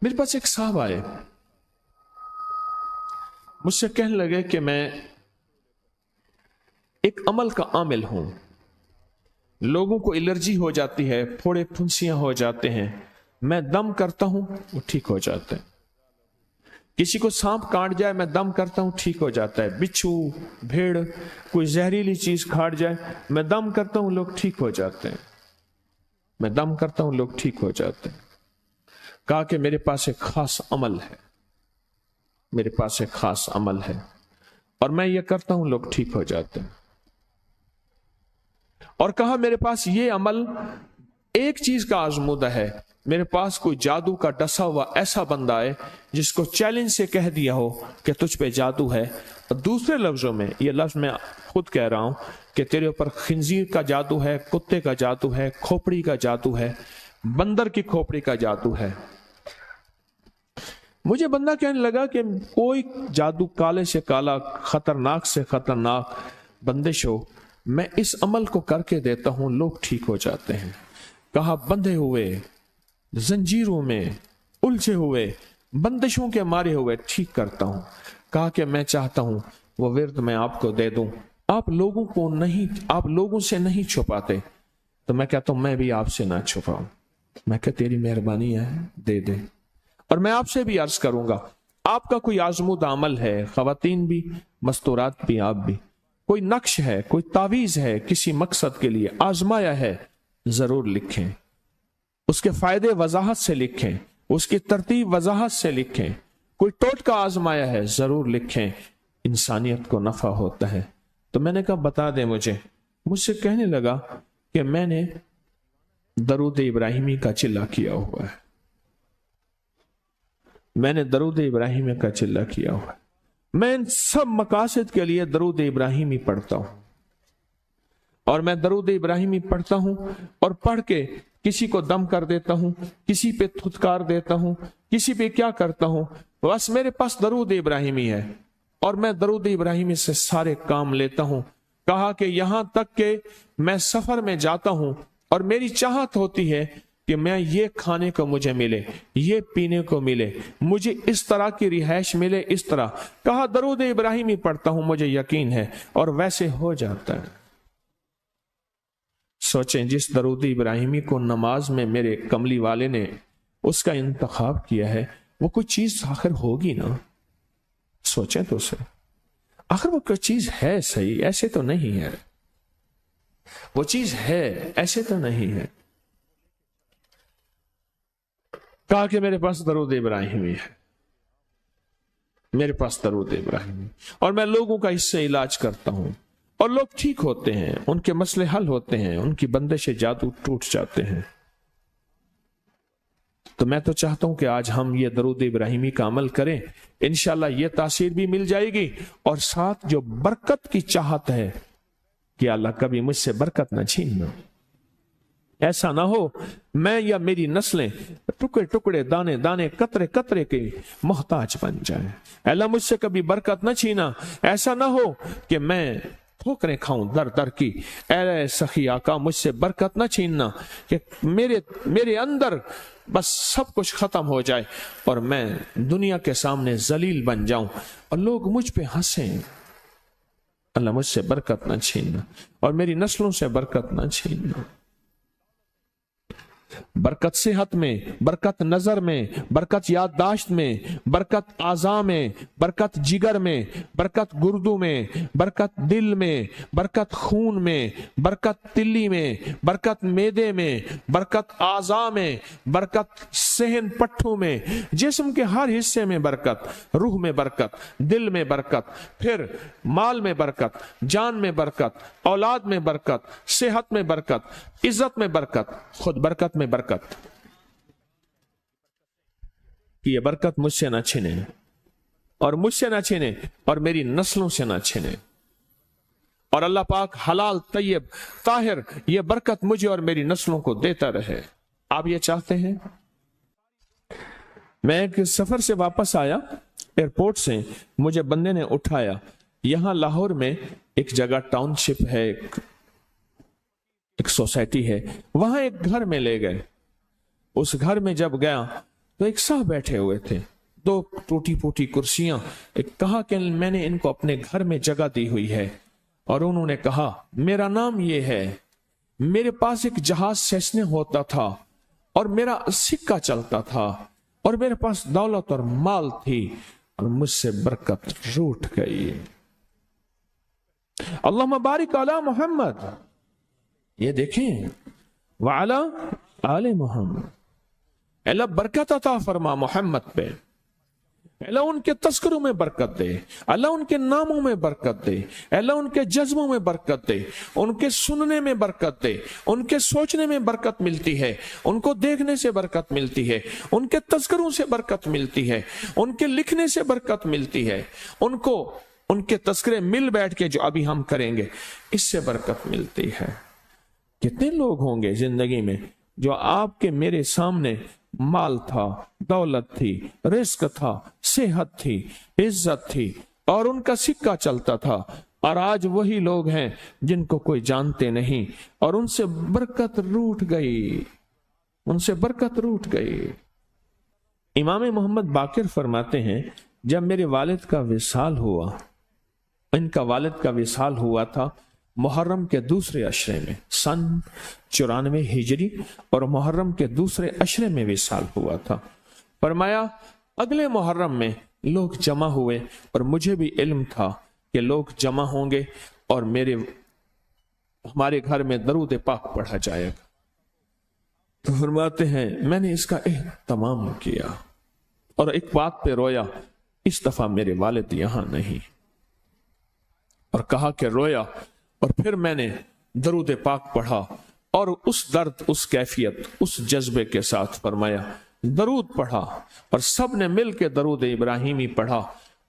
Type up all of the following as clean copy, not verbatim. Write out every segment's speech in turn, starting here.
میرے پاس ایک صاحب آئے، مجھ سے کہنے لگے کہ میں ایک عمل کا عامل ہوں، لوگوں کو الرجی ہو جاتی ہے، پھوڑے پھنسیاں ہو جاتے ہیں، میں دم کرتا ہوں وہ ٹھیک ہو جاتا ہے، کسی کو سانپ کاٹ جائے میں دم کرتا ہوں ٹھیک ہو جاتا ہے، بچھو بھیڑ کوئی زہریلی چیز کھاٹ جائے میں دم کرتا ہوں لوگ ٹھیک ہو جاتے ہیں، میں دم کرتا ہوں لوگ ٹھیک ہو جاتے ہیں۔ کہا کہ میرے پاس ایک خاص عمل ہے، میرے پاس ایک خاص عمل ہے اور میں یہ کرتا ہوں لوگ ٹھیک ہو جاتے ہیں، اور کہا میرے پاس یہ عمل ایک چیز کا آزمودہ ہے، میرے پاس کوئی جادو کا ڈسا ہوا ایسا بندہ ہے جس کو چیلنج سے کہہ دیا ہو کہ تجھ پہ جادو ہے، اور دوسرے لفظوں میں یہ لفظ میں خود کہہ رہا ہوں کہ تیرے اوپر خنزیر کا جادو ہے، کتے کا جادو ہے، کھوپڑی کا جادو ہے، بندر کی کھوپڑی کا جادو ہے۔ مجھے بندہ کہنے لگا کہ کوئی جادو کالے سے کالا، خطرناک سے خطرناک بندش ہو، میں اس عمل کو کر کے دیتا ہوں لوگ ٹھیک ہو جاتے ہیں۔ کہا بندھے ہوئے، زنجیروں میں الجھے ہوئے، بندشوں کے مارے ہوئے ٹھیک کرتا ہوں۔ کہا کہ میں چاہتا ہوں وہ ورد میں آپ کو دے دوں، آپ لوگوں سے نہیں چھپاتے، تو میں کہتا ہوں میں بھی آپ سے نہ چھپاؤں، میں کہ تیری مہربانی ہے دے دے۔ اور میں آپ سے بھی عرض کروں گا، آپ کا کوئی آزمودہ عمل ہے، خواتین بھی مستورات بھی آپ بھی، کوئی نقش ہے، کوئی تعویذ ہے، کسی مقصد کے لیے آزمایا ہے، ضرور لکھیں، اس کے فائدے وضاحت سے لکھیں، اس کی ترتیب وضاحت سے لکھیں، کوئی ٹوٹکا آزمایا ہے ضرور لکھیں، انسانیت کو نفع ہوتا ہے۔ تو میں نے کہا بتا دیں مجھ سے کہنے لگا کہ میں نے درود ابراہیمی کا چلہ کیا ہوا ہے، میں نے درود ابراہیمی کا چلہ کیا ہوا ہے، میں ان سب مقاصد کے لیے درود ابراہیمی پڑھتا ہوں، اور میں درود ابراہیمی پڑھتا ہوں اور پڑھ کے کسی کو دم کر دیتا ہوں، کسی پہ تھتکار دیتا ہوں، کسی پہ کیا کرتا ہوں، بس میرے پاس درود ابراہیمی ہے اور میں درود ابراہیمی سے سارے کام لیتا ہوں۔ کہا کہ یہاں تک کہ میں سفر میں جاتا ہوں اور میری چاہت ہوتی ہے کہ میں یہ کھانے کو مجھے ملے، یہ پینے کو ملے، مجھے اس طرح کی رہائش ملے، اس طرح کہا درود ابراہیمی پڑھتا ہوں، مجھے یقین ہے اور ویسے ہو جاتا ہے۔ سوچیں جس درود ابراہیمی کو نماز میں میرے کملی والے نے اس کا انتخاب کیا ہے، وہ کوئی چیز آخر ہوگی نا، سوچیں تو سے آخر وہ کوئی چیز ہے صحیح، ایسے تو نہیں ہے، وہ چیز ہے ایسے تو نہیں ہے۔ کہا کہ میرے پاس درود ابراہیمی ہے، میرے پاس درود ابراہیمی، اور میں لوگوں کا اس سے علاج کرتا ہوں اور لوگ ٹھیک ہوتے ہیں، ان کے مسئلے حل ہوتے ہیں، ان کی بندش جادو ٹوٹ جاتے ہیں۔ تو میں تو چاہتا ہوں کہ آج ہم یہ درود ابراہیمی کا عمل کریں، انشاءاللہ یہ تاثیر بھی مل جائے گی، اور ساتھ جو برکت کی چاہت ہے کہ اللہ کبھی مجھ سے برکت نہ چھیننا، ایسا نہ ہو میں یا میری نسلیں ٹکڑے ٹکڑے دانے دانے قطرے قطرے کے محتاج بن جائیں۔ اللہ مجھ سے کبھی برکت نہ چھینا، ایسا نہ ہو کہ میں ٹھوکریں کھاؤں در در کی، اے سخی آقا مجھ سے برکت نہ چھیننا کہ میرے اندر بس سب کچھ ختم ہو جائے اور میں دنیا کے سامنے ذلیل بن جاؤں اور لوگ مجھ پہ ہنسیں۔ اللہ مجھ سے برکت نہ چھیننا اور میری نسلوں سے برکت نہ چھیننا۔ برکت صحت میں، برکت نظر میں، برکت یادداشت میں، برکت اعضاء میں، برکت جگر میں، برکت گردوں میں، برکت دل میں، برکت خون میں، برکت تلی میں، برکت معدے میں، برکت اعضاء میں، برکت صحن پٹھوں میں، جسم کے ہر حصے میں برکت، روح میں برکت، دل میں برکت، پھر مال میں برکت، جان میں برکت، اولاد میں برکت، صحت میں برکت، عزت میں برکت، خود برکت میں برکت، کہ یہ برکت مجھ سے نہ چھنے اور مجھ سے نہ چھنے اور میری نسلوں سے نہ چھنے، اور اللہ پاک حلال طیب طاہر یہ برکت مجھے اور میری نسلوں کو دیتا رہے۔ آپ یہ چاہتے ہیں؟ میں ایک سفر سے واپس آیا، ایئرپورٹ سے مجھے بندے نے اٹھایا، یہاں لاہور میں ایک جگہ ٹاؤن شپ ہے، ایک سوسائٹی ہے، وہاں ایک گھر میں لے گئے۔ اس گھر میں جب گیا تو ایک साहब बैठे हुए थे, 2 टूटी फूटी कुर्सियां. एक कहा कि मैंने इनको अपने घर में जगह दी हुई है, और उन्होंने कहा मेरा नाम ये है, मेरे पास एक जहाज सेसने होता था और मेरा सिक्का चलता था और मेरे पास दौलत और माल थी और मुझसे बरकत रूठ गई. अल्लाहुम्मा बारिक अला मोहम्मद. ये देखें, वाला आले मोहम्मद. अल्लाह बरकत अता फरमा मोहम्मद पे. अल्लाह उनके तस्करों में बरकत दे, अल्लाह उनके नामों में बरकत दे, अल्लाह उनके जज्बों में बरकत दे, उनके सुनने में बरकत दे, उनके सोचने में बरकत मिलती है, उनको देखने से बरकत मिलती है, उनके तस्करों से बरकत मिलती है, उनके लिखने से बरकत मिलती है, उनको उनके तस्करे मिल बैठ के जो अभी हम करेंगे इससे बरकत मिलती है. कितने लोग होंगे जिंदगी में जो आपके मेरे सामने माल था, दौलत थी, रिस्क था, सेहत थी, इज्जत थी और उनका सिक्का चलता था, और आज वही लोग हैं जिनको कोई जानते नहीं और उनसे बरकत रूठ गई, उनसे बरकत रूठ गई. इमाम मोहम्मद बाकिर फरमाते हैं, जब मेरे वालिद का विसाल हुआ, इनका वालिद का विसाल हुआ था मुहर्रम के दूसरे अशरे में, सन 94 हिजरी, और मुहर्रम के दूसरे अशरे में विसाल हुआ था. फरमाया अगले मुहर्रम में लोग जमा हुए और मुझे भी इल्म था कि लोग जमा होंगे और हमारे घर में दरूद पाक पढ़ा जाएगा. तो फरमाते हैं मैंने इसका एहतमाम किया और एक बात पे रोया, इस दफा मेरे वालिद यहां नहीं, और कहा कि रोया, और फिर मैंने दरूद पाक पढ़ा और उस दर्द, उस कैफियत, उस जज्बे के साथ फरमाया दरूद पढ़ा, और सब ने मिल के दरूद इब्राहिमी पढ़ा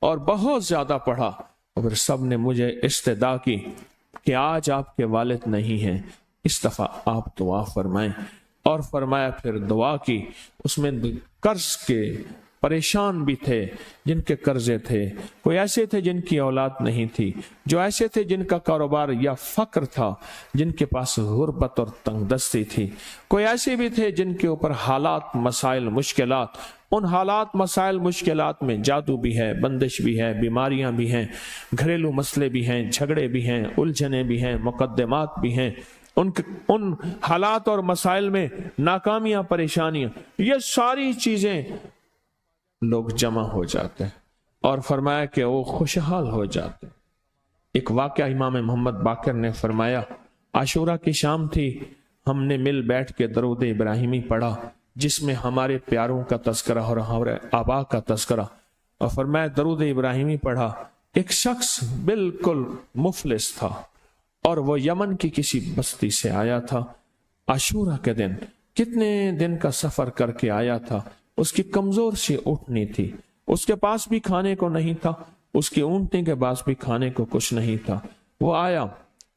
और बहुत ज्यादा पढ़ा, और फिर सब ने मुझे इस्तदा की कि आज आपके वालिद नहीं हैं, इस दफा आप दुआ फरमाएं. और फरमाया फिर दुआ की. उसमें कर्ज के परेशान भी थे जिनके कर्जे थे, कोई ऐसे थे जिनकी औलाद नहीं थी, जो ऐसे थे जिनका कारोबार या फक्र था, जिनके पास गुर्बत और तंगदस्ती थी, कोई ऐसे भी थे जिनके ऊपर हालात, मसाइल, मुश्किलात, उन हालात, मसाइल, मुश्किलात में जादू भी है, बंदिश भी है, बीमारियां भी हैं, घरेलू मसले भी हैं, झगड़े भी हैं, उलझने भी हैं, मुकद्दमात भी हैं, उन हालात और मसाइल में नाकामियां, परेशानियां, ये सारी चीजें लोग जमा हो जाते हैं और फरमाया कि वो खुशहाल हो जाते. एक वाकया इमाम मोहम्मद बाकिर ने फरमाया, आशूरा की शाम थी, हमने मिल बैठ के दरूद इब्राहिमी पढ़ा जिसमें हमारे प्यारों का तस्करा और हमारे आबा का तस्करा, और फरमाया दरूद इब्राहिमी पढ़ा. एक शख्स बिल्कुल मुफलिस था और वो यमन की किसी बस्ती से आया था. आशूरा के दिन कितने दिन का सफर करके आया था, उसकी कमजोर सी ऊँटनी थी, उसके पास भी खाने को नहीं था, उसकी ऊँटनी के पास भी खाने को कुछ नहीं था. वो आया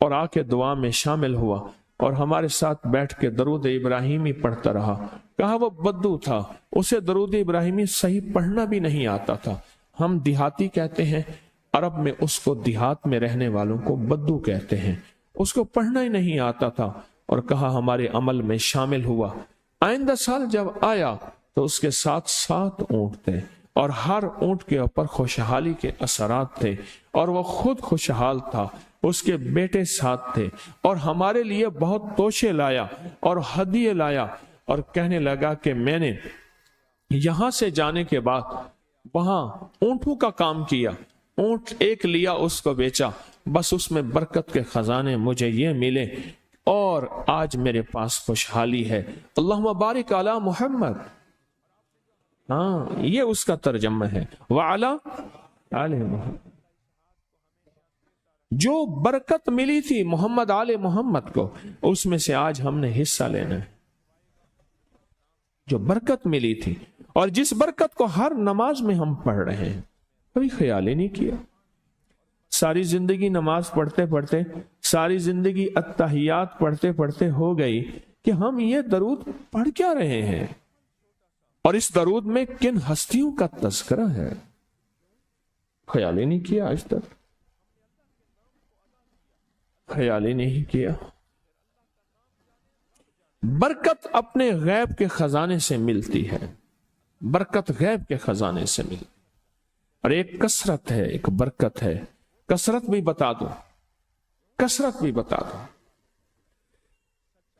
और आके दुआ में शामिल हुआ और हमारे साथ बैठ के दरूद इब्राहिमी पढ़ता रहा. कहा वो बद्दू था, उसे दरूद इब्राहिमी सही पढ़ना भी नहीं आता था. हम देहाती कहते हैं, अरब में उसको देहात में रहने वालों को बद्दू कहते हैं. उसको पढ़ना ही नहीं आता था और कहा हमारे अमल में शामिल हुआ. आइंदा साल जब आया तो उसके साथ 7 ऊंट थे और हर ऊंट के ऊपर खुशहाली के असरात थे और वो खुद खुशहाल था, उसके बेटे साथ थे और हमारे लिए बहुत तोशे लाया और हदिये लाया और कहने लगा कि मैंने यहां से जाने के बाद वहां ऊंटों का काम किया, ऊंट एक लिया उसको बेचा, बस उसमें बरकत के खजाने मुझे ये मिले और आज मेरे पास खुशहाली है. अल्लाहुम्मा बारिक अला मोहम्मद. हाँ, ये उसका तर्जमा है. वाला आले मोहम्मद. जो बरकत मिली थी मोहम्मद आले मोहम्मद को, उसमें से आज हमने हिस्सा लेना है. जो बरकत मिली थी और जिस बरकत को हर नमाज में हम पढ़ रहे हैं, कभी ख्याल ही नहीं किया. सारी जिंदगी नमाज पढ़ते पढ़ते, सारी जिंदगी अत्तहियात पढ़ते पढ़ते हो गई कि हम ये दरूद पढ़ क्या रहे हैं और इस दरूद में किन हस्तियों का तज़किरा है. ख्याल ही नहीं किया, आज तक ख्याल ही नहीं किया. बरकत अपने गैब के खजाने से मिलती है. बरकत गैब के खजाने से मिली। और एक कसरत है, एक बरकत है। कसरत भी बता दो, कसरत भी बता दो।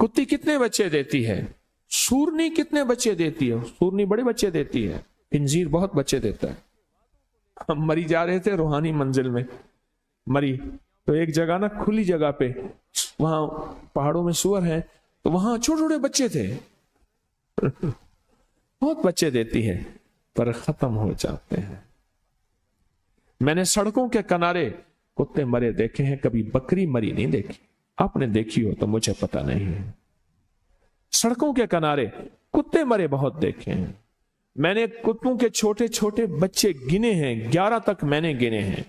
कुत्ती कितने बच्चे देती है? सूरनी कितने बच्चे देती है? सूरनी बड़े बच्चे देती है, खिंजीर बहुत बच्चे देता है। हम मरी जा रहे थे रूहानी मंजिल में, मरी तो एक जगह ना खुली जगह पे, वहां पहाड़ों में सूअर है, तो वहां छोटे छोटे बच्चे थे बहुत बच्चे देती है, पर खत्म हो जाते हैं। मैंने सड़कों के किनारे कुत्ते मरे देखे हैं, कभी बकरी मरी नहीं देखी। आपने देखी हो तो मुझे पता नहीं है। सड़कों के किनारे कुत्ते मरे बहुत देखे हैं। मैंने कुत्तों के छोटे छोटे बच्चे गिने हैं, 11 तक मैंने गिने हैं।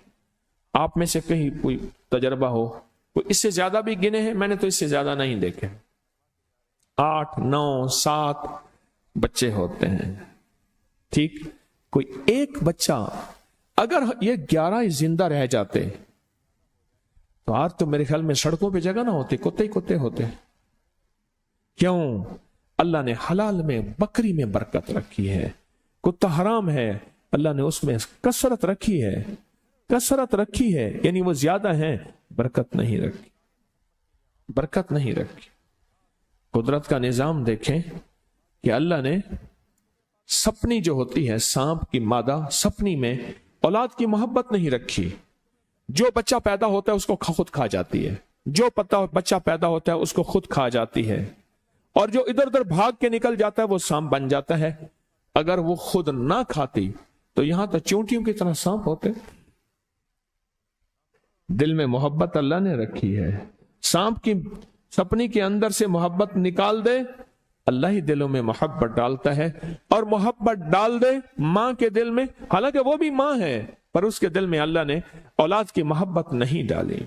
आप में से कहीं कोई तजर्बा हो, कोई इससे ज्यादा भी गिने हैं? मैंने तो इससे ज्यादा नहीं देखे। 8, 9, 7 बच्चे होते हैं। ठीक, कोई एक बच्चा, अगर ये 11 जिंदा रह जाते तो आज तो मेरे ख्याल में सड़कों पे जगह ना होती, कुत्ते ही कुत्ते होते। क्यों? अल्लाह ने हलाल में, बकरी में बरकत रखी है। कुत्ता हराम है, अल्लाह ने उसमें कसरत रखी है, कसरत रखी है, यानी वो ज्यादा है, बरकत नहीं रखी, बरकत नहीं रखी। कुदरत का निजाम देखें कि अल्लाह ने सपनी जो होती है, सांप की मादा सपनी में औलाद की मोहब्बत नहीं रखी। जो बच्चा पैदा होता है उसको खुद खा जाती है, जो बच्चा पैदा होता है उसको खुद खा जाती है, और जो इधर उधर भाग के निकल जाता है वो सांप बन जाता है। अगर वो खुद ना खाती तो यहां तो चूंटियों की तरह सांप होते। दिल में मोहब्बत अल्लाह ने रखी है। सांप की सपनी के अंदर से मोहब्बत निकाल दे, अल्लाह ही दिलों में मोहब्बत डालता है। और मोहब्बत डाल दे मां के दिल में, हालांकि वो भी मां है, पर उसके दिल में अल्लाह ने औलाद की मोहब्बत नहीं डाली।